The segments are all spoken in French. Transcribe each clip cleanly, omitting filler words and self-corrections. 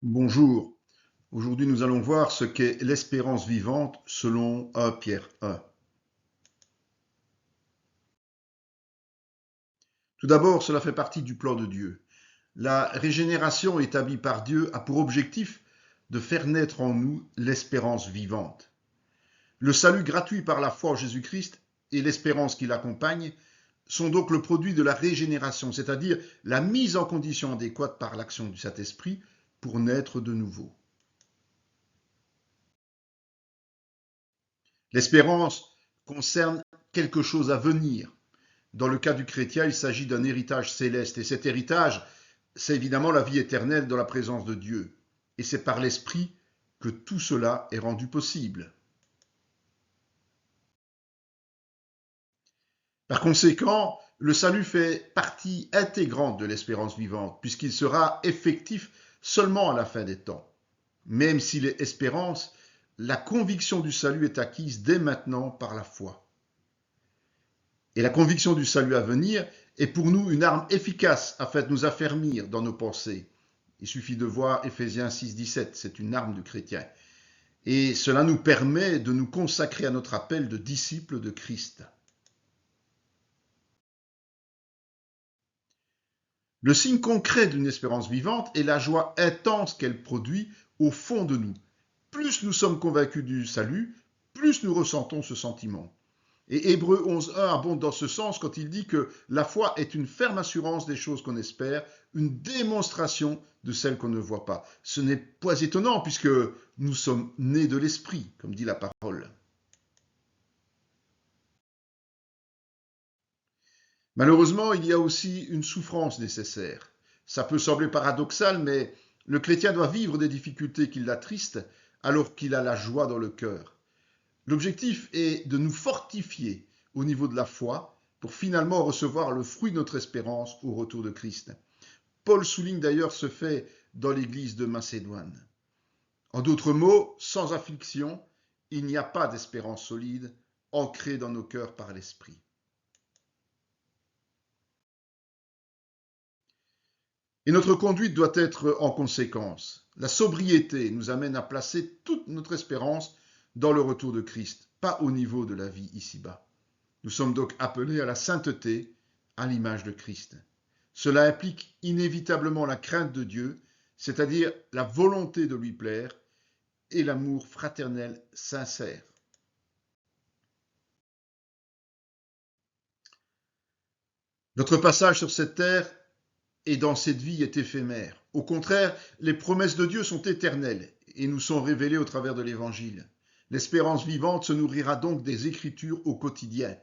Bonjour, aujourd'hui nous allons voir ce qu'est l'espérance vivante selon 1 Pierre 1. Tout d'abord, cela fait partie du plan de Dieu. La régénération établie par Dieu a pour objectif de faire naître en nous l'espérance vivante. Le salut gratuit par la foi en Jésus-Christ et l'espérance qui l'accompagne sont donc le produit de la régénération, c'est-à-dire la mise en condition adéquate par l'action du Saint-Esprit pour naître de nouveau. L'espérance concerne quelque chose à venir. Dans le cas du chrétien, il s'agit d'un héritage céleste. Et cet héritage, c'est évidemment la vie éternelle dans la présence de Dieu. Et c'est par l'Esprit que tout cela est rendu possible. Par conséquent, le salut fait partie intégrante de l'espérance vivante, puisqu'il sera effectif seulement à la fin des temps. Même s'il est espérance, la conviction du salut est acquise dès maintenant par la foi. Et la conviction du salut à venir est pour nous une arme efficace afin de nous affermir dans nos pensées. Il suffit de voir Éphésiens 6,17, c'est une arme du chrétien. Et cela nous permet de nous consacrer à notre appel de disciples de Christ. Le signe concret d'une espérance vivante est la joie intense qu'elle produit au fond de nous. Plus nous sommes convaincus du salut, plus nous ressentons ce sentiment. Et Hébreux 11.1 abonde dans ce sens quand il dit que la foi est une ferme assurance des choses qu'on espère, une démonstration de celles qu'on ne voit pas. Ce n'est pas étonnant puisque nous sommes nés de l'esprit, comme dit la parole. Malheureusement, il y a aussi une souffrance nécessaire. Ça peut sembler paradoxal, mais le chrétien doit vivre des difficultés qui l'attristent alors qu'il a la joie dans le cœur. L'objectif est de nous fortifier au niveau de la foi pour finalement recevoir le fruit de notre espérance au retour de Christ. Paul souligne d'ailleurs ce fait dans l'église de Macédoine. En d'autres mots, sans affliction, il n'y a pas d'espérance solide ancrée dans nos cœurs par l'Esprit. Et notre conduite doit être en conséquence. La sobriété nous amène à placer toute notre espérance dans le retour de Christ, pas au niveau de la vie ici-bas. Nous sommes donc appelés à la sainteté, à l'image de Christ. Cela implique inévitablement la crainte de Dieu, c'est-à-dire la volonté de lui plaire et l'amour fraternel sincère. Notre passage sur cette terre et dans cette vie est éphémère. Au contraire, les promesses de Dieu sont éternelles et nous sont révélées au travers de l'Évangile. L'espérance vivante se nourrira donc des Écritures au quotidien.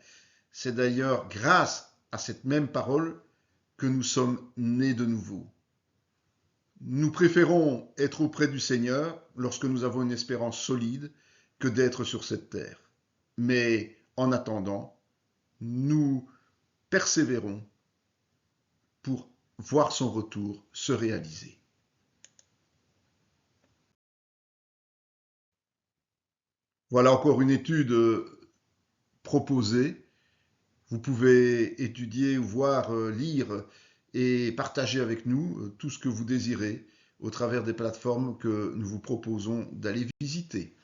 C'est d'ailleurs grâce à cette même parole que nous sommes nés de nouveau. Nous préférons être auprès du Seigneur lorsque nous avons une espérance solide que d'être sur cette terre. Mais en attendant, nous persévérons pour voir son retour se réaliser. Voilà encore une étude proposée. Vous pouvez étudier, voir, lire et partager avec nous tout ce que vous désirez au travers des plateformes que nous vous proposons d'aller visiter.